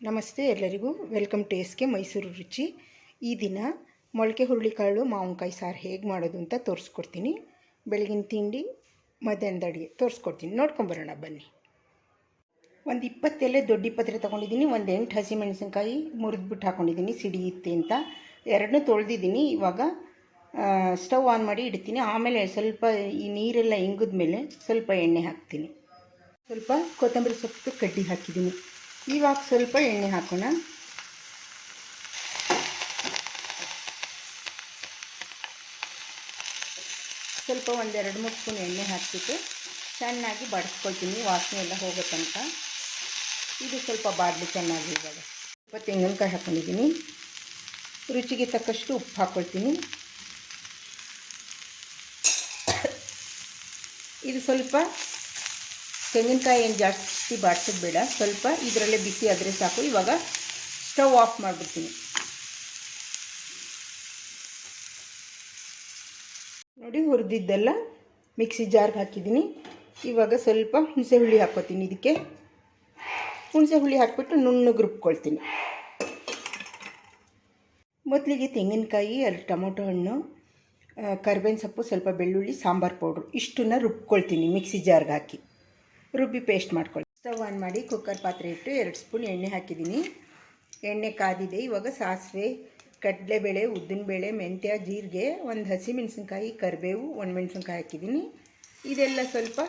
ನಮಸ್ತೆ ಎಲ್ಲರಿಗೂ, welcome to S K Mysuru ರುಚಿ. ಈ ದಿನ ಮೊಳಕೆ ಹುರುಳಿಕಾಳು ಮಾವಿನಕಾಯಿ ಸಾರು ಹೇಗೆ ಮಾಡೋದು ಅಂತ ತೋರಿಸ್ಕೊಡ್ತೀನಿ. ಬೆಳಗಿನ ತಿಂಡಿ, ಮಧ್ಯಾಹ್ನದ ಅಡುಗೆ ತೋರಿಸ್ಕೊಡ್ತೀನಿ, ನೋಡ್ಕೊಂಬರೋಣ ಬನ್ನಿ. ಒಂದು 20 ಎಲೆ ದೊಡ್ಡ ಪತ್ರೆ ತೊಗೊಂಡಿದ್ದೀನಿ. ಒಂದು 8 ಹಸಿಮೆಣಸಿನ್ಕಾಯಿ ಮುರಿದ್ಬಿಟ್ಟು ಹಾಕ್ಕೊಂಡಿದ್ದೀನಿ ಸಿಡಿಯುತ್ತೆ ಅಂತ. ಎರಡನ್ನೂ ತೊಳೆದಿದ್ದೀನಿ. ಇವಾಗ ಸ್ಟವ್ ಆನ್ ಮಾಡಿ ಇಡ್ತೀನಿ. ಆಮೇಲೆ ಸ್ವಲ್ಪ ಈ ನೀರೆಲ್ಲ ಇಂಗಿದ ಮೇಲೆ ಸ್ವಲ್ಪ ಎಣ್ಣೆ ಹಾಕ್ತೀನಿ. ಸ್ವಲ್ಪ ಕೊತ್ತಂಬರಿ ಸೊಪ್ಪು ಕಡ್ಡಿ ಹಾಕಿದ್ದೀನಿ. ಇವಾಗ ಸ್ವಲ್ಪ ಎಣ್ಣೆ ಹಾಕೋಣ. ಸ್ವಲ್ಪ 1-2-3 ಸ್ಪೂನ್ ಎಣ್ಣೆ ಹಾಕಿಬಿಟ್ಟು ಚೆನ್ನಾಗಿ ಬಾಡಿಸ್ಕೊಳ್ತೀನಿ, ವಾಸನೆ ಎಲ್ಲ ಹೋಗೋ ತನಕ. ಇದು ಸ್ವಲ್ಪ ಬಾಡಲಿ ಚೆನ್ನಾಗಿ. ಇವಾಗ ಸ್ವಲ್ಪ ತೆಂಗಿನಕಾಯಿ ಹಾಕ್ಕೊಂಡಿದ್ದೀನಿ. ರುಚಿಗೆ ತಕ್ಕಷ್ಟು ಉಪ್ಪು ಹಾಕ್ಕೊಳ್ತೀನಿ. ಇದು ಸ್ವಲ್ಪ ತೆಂಗಿನಕಾಯಿ ಏನು ಜಾಸ್ತಿ ಬಾಡಿಸೋದು ಬೇಡ, ಸ್ವಲ್ಪ ಇದರಲ್ಲೇ ಬಿಸಿ ಆದರೆ ಸಾಕು. ಇವಾಗ ಸ್ಟವ್ ಆಫ್ ಮಾಡಿಬಿಡ್ತೀನಿ. ನೋಡಿ, ಹುರಿದಿದ್ದೆಲ್ಲ ಮಿಕ್ಸಿ ಜಾರ್ಗೆ ಹಾಕಿದ್ದೀನಿ. ಇವಾಗ ಸ್ವಲ್ಪ ಹುಣಸೆ ಹುಳಿ ಹಾಕ್ಕೊತೀನಿ. ಇದಕ್ಕೆ ಹುಣಸೆ ಹುಳಿ ಹಾಕಿಬಿಟ್ಟು ನುಣ್ಣಗೆ ರುಬ್ಕೊಳ್ತೀನಿ. ಮೊದಲಿಗೆ ತೆಂಗಿನಕಾಯಿ, 2 ಟೊಮೊಟೊ ಹಣ್ಣು, ಕರಿಬೇವಿನ ಸೊಪ್ಪು, ಸ್ವಲ್ಪ ಬೆಳ್ಳುಳ್ಳಿ, ಸಾಂಬಾರು ಪೌಡ್ರು ಇಷ್ಟನ್ನು ರುಬ್ಕೊಳ್ತೀನಿ. ಮಿಕ್ಸಿ ಜಾರ್ಗೆ ಹಾಕಿ ರುಬ್ಬಿ ಪೇಸ್ಟ್ ಮಾಡ್ಕೊಳ್ಳಿ. ಸ್ಟವ್ ಆನ್ ಮಾಡಿ ಕುಕ್ಕರ್ ಪಾತ್ರೆ ಇಟ್ಟು 2 ಸ್ಪೂನ್ ಎಣ್ಣೆ ಹಾಕಿದ್ದೀನಿ. ಎಣ್ಣೆ ಕಾದಿದೆ. ಇವಾಗ ಸಾಸಿವೆ, ಕಡಲೆಬೇಳೆ, ಉದ್ದಿನಬೇಳೆ, ಮೆಂತ್ಯ, ಜೀರಿಗೆ, 1 ಹಸಿಮೆಣಸಿನ್ಕಾಯಿ, ಕರಿಬೇವು, 1 ಮೆಣಸಿನ್ಕಾಯಿ ಹಾಕಿದ್ದೀನಿ. ಇದೆಲ್ಲ ಸ್ವಲ್ಪ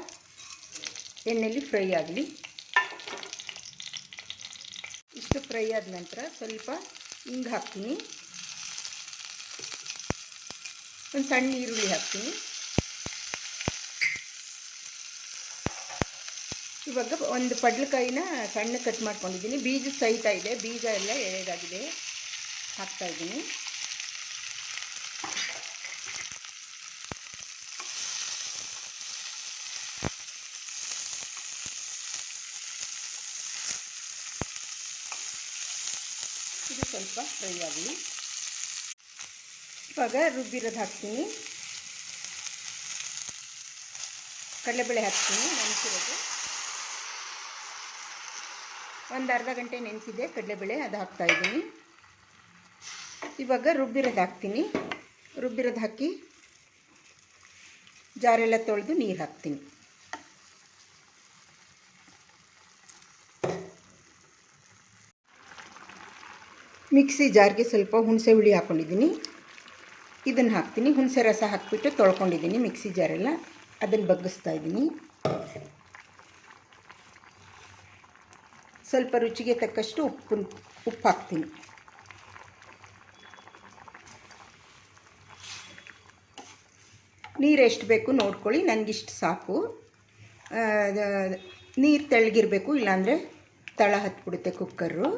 ಎಣ್ಣೆಯಲ್ಲಿ ಫ್ರೈ ಆಗಲಿ. ಇಷ್ಟು ಫ್ರೈ ಆದ ನಂತರ ಸ್ವಲ್ಪ ಹಿಂಗೆ ಹಾಕ್ತೀನಿ. ಒಂದು ಸಣ್ಣ ಈರುಳ್ಳಿ ಹಾಕ್ತೀನಿ. ಇವಾಗ ಒಂದು ಪಡ್ಲಕಾಯಿನ ಸಣ್ಣ ಕಟ್ ಮಾಡ್ಕೊಂಡಿದ್ದೀನಿ. ಬೀಜ ಸಹಿತ ಇದೆ, ಬೀಜ ಎಲ್ಲ ಎಳೆದಾಗಿದೆ. ಹಾಕ್ತಾಯಿದ್ದೀನಿ. ಇದು ಸ್ವಲ್ಪ ಫ್ರೈ ಆಗಲಿ. ಇವಾಗ ರುಬ್ಬಿರೋದು ಹಾಕ್ತೀನಿ. ಕಡಲೆಬೇಳೆ ಹಾಕ್ತೀನಿ, ನೆನೆಸಿರೋದು. ಒಂದು ಅರ್ಧ ಗಂಟೆ ನೆನೆಸಿದೆ ಕಡಲೆಬೇಳೆ, ಅದು ಹಾಕ್ತಾಯಿದ್ದೀನಿ. ಇವಾಗ ರುಬ್ಬಿರೋದು ಹಾಕ್ತೀನಿ. ರುಬ್ಬಿರೋದು ಹಾಕಿ ಜಾರೆಲ್ಲ ತೊಳೆದು ನೀರು ಹಾಕ್ತೀನಿ. ಮಿಕ್ಸಿ ಜಾರ್ಗೆ ಸ್ವಲ್ಪ ಹುಣಸೆ ಹುಳಿ ಹಾಕ್ಕೊಂಡಿದ್ದೀನಿ. ಇದನ್ನು ಹಾಕ್ತೀನಿ. ಹುಣಸೆ ರಸ ಹಾಕಿಬಿಟ್ಟು ತೊಳ್ಕೊಂಡಿದ್ದೀನಿ ಮಿಕ್ಸಿ ಜಾರೆಲ್ಲ, ಅದನ್ನು ಬಗ್ಗಿಸ್ತಾ ಇದ್ದೀನಿ. ಸ್ವಲ್ಪ ರುಚಿಗೆ ತಕ್ಕಷ್ಟು ಉಪ್ಪು ಹಾಕ್ತೀನಿ. ನೀರು ಎಷ್ಟು ಬೇಕು ನೋಡ್ಕೊಳ್ಳಿ, ನನಗಿಷ್ಟು ಸಾಕು. ನೀರು ತೆಳ್ಳಗಿರಬೇಕು, ಇಲ್ಲಾಂದರೆ ತಳ ಹತ್ಬಿಡುತ್ತೆ ಕುಕ್ಕರು.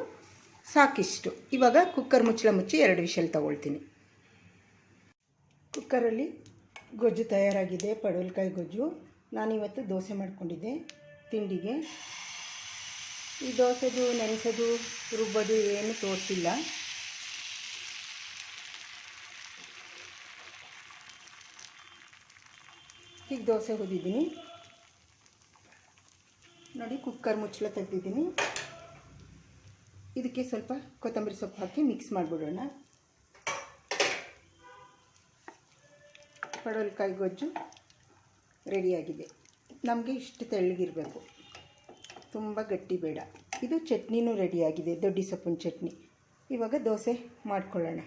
ಸಾಕಿಷ್ಟು. ಇವಾಗ ಕುಕ್ಕರ್ ಮುಚ್ಚಳ ಮುಚ್ಚಿ 2 ವಿಷಲ್ ತಗೊಳ್ತೀನಿ. ಕುಕ್ಕರಲ್ಲಿ ಗೊಜ್ಜು ತಯಾರಾಗಿದೆ, ಪಡವಲಕಾಯಿ ಗೊಜ್ಜು. ನಾನಿವತ್ತು ದೋಸೆ ಮಾಡ್ಕೊಂಡಿದ್ದೆ ತಿಂಡಿಗೆ. ಈ ದೋಸೆದು ನೆನೆಸೋದು, ರುಬ್ಬೋದು ಏನು ತೋರಿಸಿಲ್ಲ. ಈಗ ದೋಸೆ ಹುರಿದಿದ್ದೀನಿ ನೋಡಿ. ಕುಕ್ಕರ್ ಮುಚ್ಚಳ ತೆಗೆದಿದ್ದೀನಿ. ಇದಕ್ಕೆ ಸ್ವಲ್ಪ ಕೊತ್ತಂಬರಿ ಸೊಪ್ಪು ಹಾಕಿ ಮಿಕ್ಸ್ ಮಾಡಿಬಿಡೋಣ. ಪಡವಲಕಾಯಿ ಗೊಜ್ಜು ರೆಡಿಯಾಗಿದೆ. ನಮಗೆ ಇಷ್ಟು ತೆಳ್ಳಗಿರಬೇಕು, ತುಂಬ ಗಟ್ಟಿ ಬೇಡ. ಇದು ಚಟ್ನಿನೂ ರೆಡಿಯಾಗಿದೆ, ದೊಡ್ಡ ಸೊಪ್ಪಿನ ಚಟ್ನಿ. ಇವಾಗ ದೋಸೆ ಮಾಡ್ಕೊಳ್ಳೋಣ.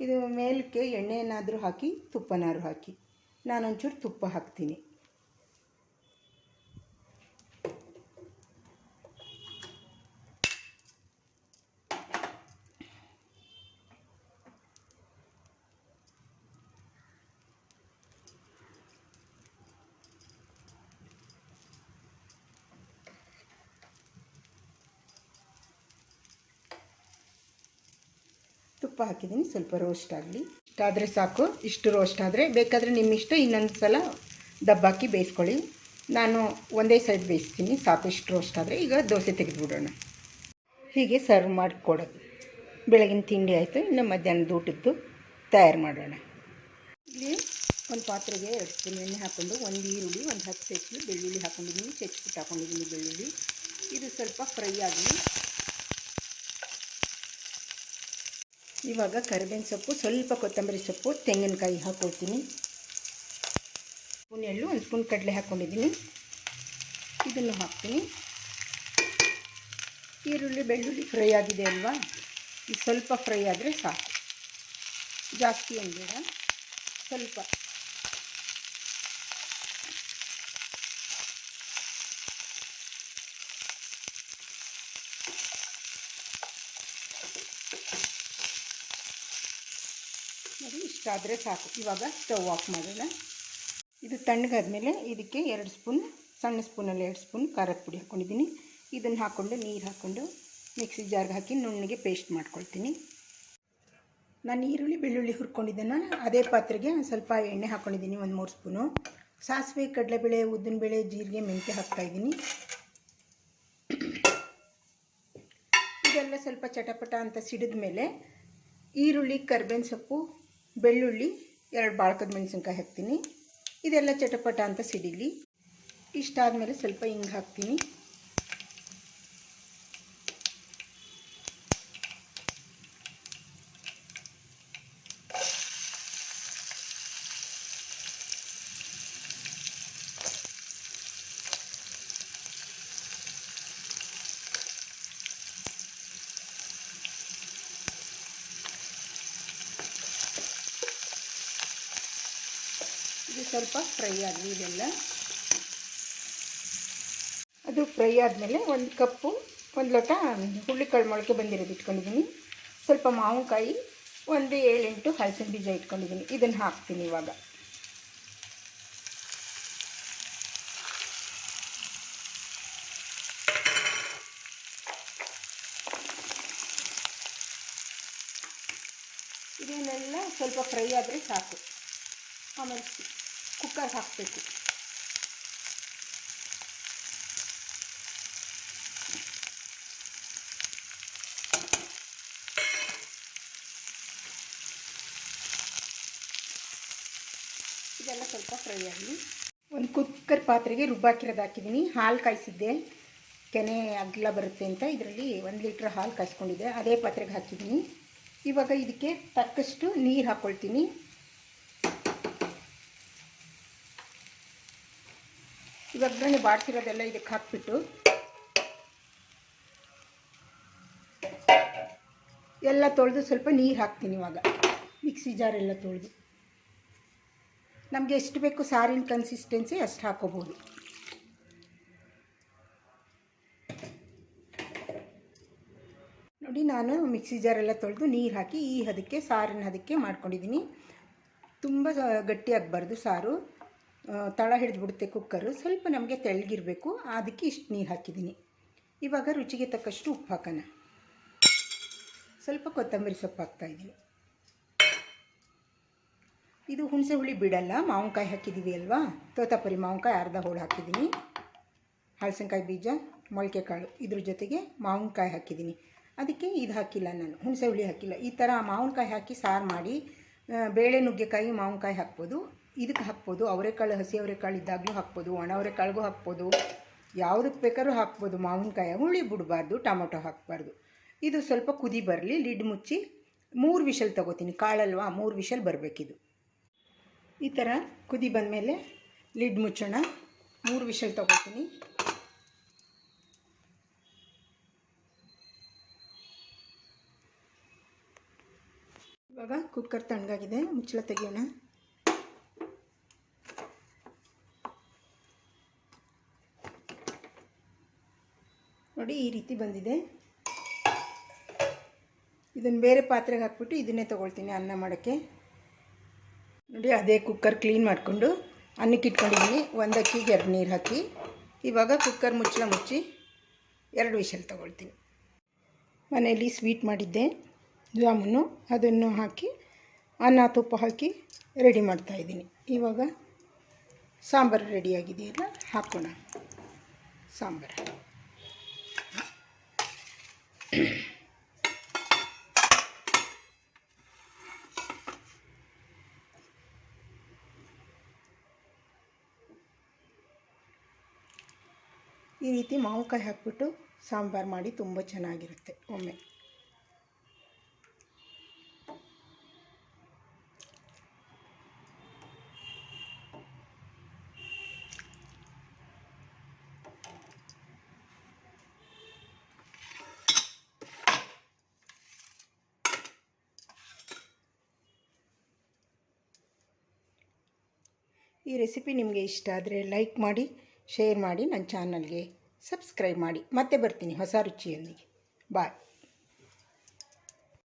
ಇದು ಮೇಲಕ್ಕೆ ಎಣ್ಣೆನಾದರೂ ಹಾಕಿ, ತುಪ್ಪನಾದರೂ ಹಾಕಿ. ನಾನೊಂಚೂರು ತುಪ್ಪ ಹಾಕ್ತೀನಿ. ತುಪ್ಪ ಹಾಕಿದ್ದೀನಿ. ಸ್ವಲ್ಪ ರೋಸ್ಟ್ ಆಗಲಿ. ಇಷ್ಟಾದರೆ ಸಾಕು. ಇಷ್ಟು ರೋಸ್ಟ್ ಆದರೆ, ಬೇಕಾದರೆ ನಿಮ್ಮಿಷ್ಟ ಇನ್ನೊಂದು ಸಲ ದಬ್ಬಾಕಿ ಬೇಯಿಸ್ಕೊಳ್ಳಿ. ನಾನು ಒಂದೇ ಸೈಡ್ ಬೇಯಿಸ್ತೀನಿ, ಸಾಕು. ಇಷ್ಟು ರೋಸ್ಟ್ ಆದರೆ ಈಗ ದೋಸೆ ತೆಗೆದುಬಿಡೋಣ. ಹೀಗೆ ಸರ್ವ್ ಮಾಡಿಕೊಡೋದು. ಬೆಳಗಿನ ತಿಂಡಿ ಆಯಿತು. ಇನ್ನು ಮಧ್ಯಾಹ್ನದ ಊಟದ್ದು ತಯಾರು ಮಾಡೋಣ. ಇಲ್ಲಿ ಒಂದು ಪಾತ್ರೆಗೆ 2 ಸ್ಪೂನ್ ಎಣ್ಣೆ ಹಾಕ್ಕೊಂಡು, 1 ಈರುಳ್ಳಿ, 1 10 ಬೆಳ್ಳುಳ್ಳಿ ಹಾಕ್ಕೊಂಡಿದ್ದೀನಿ. ಚೆಚ್ಬಿಟ್ಟು ಹಾಕ್ಕೊಂಡಿದ್ದೀನಿ ಬೆಳ್ಳುಳ್ಳಿ. ಇದು ಸ್ವಲ್ಪ ಫ್ರೈ ಆಗಲಿ. ಇವಾಗ ಕರಿಬೇವಿನ ಸೊಪ್ಪು, ಸ್ವಲ್ಪ ಕೊತ್ತಂಬರಿ ಸೊಪ್ಪು, ತೆಂಗಿನಕಾಯಿ ಹಾಕ್ಕೊಳ್ತೀನಿ. ಸ್ಪೂನ್ ಎಳ್ಳು, 1 ಸ್ಪೂನ್ ಕಡಲೆ ಹಾಕ್ಕೊಂಡಿದ್ದೀನಿ. ಇದನ್ನು ಹಾಕ್ತೀನಿ. ಈರುಳ್ಳಿ ಬೆಳ್ಳುಳ್ಳಿ ಫ್ರೈ ಆಗಿದೆ ಅಲ್ವಾ, ಇದು ಸ್ವಲ್ಪ ಫ್ರೈ ಆದರೆ ಸಾಕು, ಜಾಸ್ತಿ ಏನು ಬೇಡ, ಸ್ವಲ್ಪ. ನೋಡಿ, ಇಷ್ಟಾದರೆ ಸಾಕು. ಇವಾಗ ಸ್ಟವ್ ಆಫ್ ಮಾಡೋಣ. ಇದು ತಣ್ಣಗಾದ್ಮೇಲೆ ಇದಕ್ಕೆ 2 ಸ್ಪೂನ್, ಸಣ್ಣ ಸ್ಪೂನಲ್ಲಿ 2 ಸ್ಪೂನ್ ಖಾರದ ಪುಡಿ ಹಾಕ್ಕೊಂಡಿದ್ದೀನಿ. ಇದನ್ನು ಹಾಕ್ಕೊಂಡು ನೀರು ಹಾಕ್ಕೊಂಡು ಮಿಕ್ಸಿ ಜಾರ್ಗೆ ಹಾಕಿ ನುಣ್ಣಗೆ ಪೇಸ್ಟ್ ಮಾಡ್ಕೊಳ್ತೀನಿ. ನಾನು ಈರುಳ್ಳಿ ಬೆಳ್ಳುಳ್ಳಿ ಹುರ್ಕೊಂಡಿದ್ದೇನೆ, ಅದೇ ಪಾತ್ರೆಗೆ ಸ್ವಲ್ಪ ಎಣ್ಣೆ ಹಾಕ್ಕೊಂಡಿದ್ದೀನಿ, 1-3 ಸ್ಪೂನು. ಸಾಸಿವೆ, ಕಡಲೆಬೇಳೆ, ಉದ್ದಿನಬೇಳೆ, ಜೀರಿಗೆ, ಮೆಂತ್ಯ ಹಾಕ್ತಾಯಿದ್ದೀನಿ. ಇದೆಲ್ಲ ಸ್ವಲ್ಪ ಚಟಪಟ ಅಂತ ಸಿಡಿದ ಮೇಲೆ ಈರುಳ್ಳಿ, ಕರಿಬೇವಿನ ಸೊಪ್ಪು, ಬೆಳ್ಳುಳ್ಳಿ, 2 ಬಾಳ್ಕದ ಮೆಣಸಿನ್ಕಾಯಿ ಹಾಕ್ತೀನಿ. ಇದೆಲ್ಲ ಚಟಪಟ ಅಂತ ಸಿಡಿಲಿ. ಇಷ್ಟಾದಮೇಲೆ ಸ್ವಲ್ಪ ಹಿಂಗೆ ಹಾಕ್ತೀನಿ. ಇದು ಸ್ವಲ್ಪ ಫ್ರೈ ಆಗಲಿ. ಇದೆಲ್ಲ ಅದು ಫ್ರೈ ಆದಮೇಲೆ 1 ಕಪ್ಪು, 1 ಲೋಟ ಹುರುಳಿಕಾಳು ಮೊಳಕೆ ಬಂದಿರೋದು ಇಟ್ಕೊಂಡಿದ್ದೀನಿ. ಸ್ವಲ್ಪ ಮಾವಿನಕಾಯಿ, 7-8 ಹಲಸಿನ ಬೀಜ ಇಟ್ಕೊಂಡಿದ್ದೀನಿ. ಇದನ್ನು ಹಾಕ್ತೀನಿ ಇವಾಗ. ಇದನ್ನೆಲ್ಲ ಸ್ವಲ್ಪ ಫ್ರೈ ಆದರೆ ಸಾಕು. ಆಮೇಲೆ ಕುಕ್ಕರ್ ಹಾಕಬೇಕು. ಇದೆಲ್ಲ ಸ್ವಲ್ಪ ಫ್ರೈ ಆಗಲಿ. 1 ಕುಕ್ಕರ್ ಪಾತ್ರೆಗೆ ರುಬ್ಬಾಕಿರೋದು ಹಾಕಿದ್ದೀನಿ. ಹಾಲು ಕಾಯಿಸಿದ್ದೆ, ಕೆನೆ ಅಗಲ ಬರುತ್ತೆ ಅಂತ. ಇದರಲ್ಲಿ 1 ಲೀಟ್ರ್ ಹಾಲು ಕಾಯಿಸ್ಕೊಂಡಿದ್ದೆ, ಅದೇ ಪಾತ್ರೆಗೆ ಹಾಕಿದ್ದೀನಿ. ಇವಾಗ ಇದಕ್ಕೆ ತಕ್ಕಷ್ಟು ನೀರು ಹಾಕ್ಕೊಳ್ತೀನಿ. ಇವಾಗ ಬಾಡಿಸಿರೋದೆಲ್ಲ ಇದಕ್ಕೆ ಹಾಕ್ಬಿಟ್ಟು ಎಲ್ಲ ತೊಳೆದು ಸ್ವಲ್ಪ ನೀರು ಹಾಕ್ತೀನಿ. ಇವಾಗ ಮಿಕ್ಸಿ ಜಾರೆಲ್ಲ ತೊಳೆದು ನಮಗೆ ಎಷ್ಟು ಬೇಕು ಸಾರಿನ ಕನ್ಸಿಸ್ಟೆನ್ಸಿ ಅಷ್ಟು ಹಾಕ್ಕೋಬೋದು. ನೋಡಿ, ನಾನು ಮಿಕ್ಸಿ ಜಾರೆಲ್ಲ ತೊಳೆದು ನೀರು ಹಾಕಿ ಈ ಹದಕ್ಕೆ, ಸಾರಿನ ಹದಕ್ಕೆ ಮಾಡ್ಕೊಂಡಿದ್ದೀನಿ. ತುಂಬ ಗಟ್ಟಿಯಾಗಬಾರ್ದು ಸಾರು, ತಳ ಹಿಡಿದ್ಬಿಡುತ್ತೆ ಕುಕ್ಕರು. ಸ್ವಲ್ಪ ನಮಗೆ ತೆಳ್ಳಗಿರಬೇಕು, ಅದಕ್ಕೆ ಇಷ್ಟು ನೀರು ಹಾಕಿದ್ದೀನಿ. ಇವಾಗ ರುಚಿಗೆ ತಕ್ಕಷ್ಟು ಉಪ್ಪು ಹಾಕೋಣ. ಸ್ವಲ್ಪ ಕೊತ್ತಂಬರಿ ಸೊಪ್ಪು ಹಾಕ್ತಾಯಿದ್ದೀನಿ. ಇದು ಹುಣಸೆ ಹುಳಿ ಬಿಡಲ್ಲ, ಮಾವಿನಕಾಯಿ ಹಾಕಿದ್ದೀವಿ ಅಲ್ವಾ, ತೋತಾಪುರಿ ಮಾವಿನಕಾಯಿ ಅರ್ಧ ಹೋಳು ಹಾಕಿದ್ದೀನಿ. ಹಲಸಿನಕಾಯಿ ಬೀಜ, ಮೊಳಕೆ ಕಾಳು, ಇದ್ರ ಜೊತೆಗೆ ಮಾವಿನಕಾಯಿ ಹಾಕಿದ್ದೀನಿ. ಅದಕ್ಕೆ ಇದು ಹಾಕಿಲ್ಲ, ನಾನು ಹುಣಸೆ ಹುಳಿ ಹಾಕಿಲ್ಲ. ಈ ಥರ ಮಾವಿನಕಾಯಿ ಹಾಕಿ ಸಾರು ಮಾಡಿ, ಬೇಳೆ ನುಗ್ಗೆಕಾಯಿ ಮಾವಿನಕಾಯಿ ಹಾಕ್ಬೋದು, ಇದಕ್ಕೆ ಹಾಕ್ಬೋದು. ಅವರೆಕಾಳು, ಹಸಿ ಅವರೆಕಾಳು ಇದ್ದಾಗಲೂ ಹಾಕ್ಬೋದು, ಒಣ ಅವರೆಕಾಳಿಗೂ ಹಾಕ್ಬೋದು, ಯಾವುದಕ್ಕೆ ಬೇಕಾದ್ರೂ ಹಾಕ್ಬೋದು. ಮಾವಿನಕಾಯಿ ಹುಳಿ ಬಿಡಬಾರ್ದು, ಟೊಮೊಟೊ ಹಾಕಬಾರ್ದು. ಇದು ಸ್ವಲ್ಪ ಕುದಿ ಬರಲಿ, ಲಿಡ್ ಮುಚ್ಚಿ 3 ವಿಷಲ್ ತೊಗೋತೀನಿ. ಕಾಳಲ್ವಾ, 3 ವಿಷಲ್ ಬರಬೇಕಿದು. ಈ ಥರ ಕುದಿ ಬಂದಮೇಲೆ ಲಿಡ್ ಮುಚ್ಚೋಣ. 3 ವಿಷಲ್ ತೊಗೋತೀನಿ. ಇವಾಗ ಕುಕ್ಕರ್ ತಣ್ಣಗಾಗಿದೆ, ಮುಚ್ಚಳ ತೆಗೆಯೋಣ. ನೋಡಿ, ಈ ರೀತಿ ಬಂದಿದೆ. ಇದನ್ನು ಬೇರೆ ಪಾತ್ರೆಗೆ ಹಾಕ್ಬಿಟ್ಟು ಇದನ್ನೇ ತೊಗೊಳ್ತೀನಿ ಅನ್ನ ಮಾಡೋಕ್ಕೆ. ನೋಡಿ, ಅದೇ ಕುಕ್ಕರ್ ಕ್ಲೀನ್ ಮಾಡಿಕೊಂಡು ಅನ್ನಕ್ಕೆ ಇಟ್ಕೊಂಡಿದ್ದೀನಿ. 1 ಅಕ್ಕಿಗೆ 2 ನೀರು ಹಾಕಿ ಇವಾಗ ಕುಕ್ಕರ್ ಮುಚ್ಚಳ ಮುಚ್ಚಿ 2 ವಿಷಲ್ ತೊಗೊಳ್ತೀನಿ. ಮನೆಯಲ್ಲಿ ಸ್ವೀಟ್ ಮಾಡಿದ್ದೆ, ಜಾಮೂನು, ಅದನ್ನು ಹಾಕಿ ಅನ್ನ ತುಪ್ಪ ಹಾಕಿ ರೆಡಿ ಮಾಡ್ತಾಯಿದ್ದೀನಿ. ಇವಾಗ ಸಾಂಬಾರು ರೆಡಿಯಾಗಿದೆಯಲ್ಲ, ಹಾಕೋಣ ಸಾಂಬಾರು. ಈ ರೀತಿ ಮಾವಿನಕಾಯಿ ಹಾಕ್ಬಿಟ್ಟು ಸಾಂಬಾರು ಮಾಡಿ ತುಂಬ ಚೆನ್ನಾಗಿರುತ್ತೆ ಒಮ್ಮೆ. ಈ ರೆಸಿಪಿ ನಿಮಗೆ ಇಷ್ಟ ಆದರೆ ಲೈಕ್ ಮಾಡಿ, ಶೇರ್ ಮಾಡಿ, ನನ್ನ ಚಾನಲ್ಗೆ ಸಬ್ಸ್ಕ್ರೈಬ್ ಮಾಡಿ. ಮತ್ತೆ ಬರ್ತೀನಿ ಹೊಸ ರುಚಿಯೊಂದಿಗೆ. ಬಾಯ್.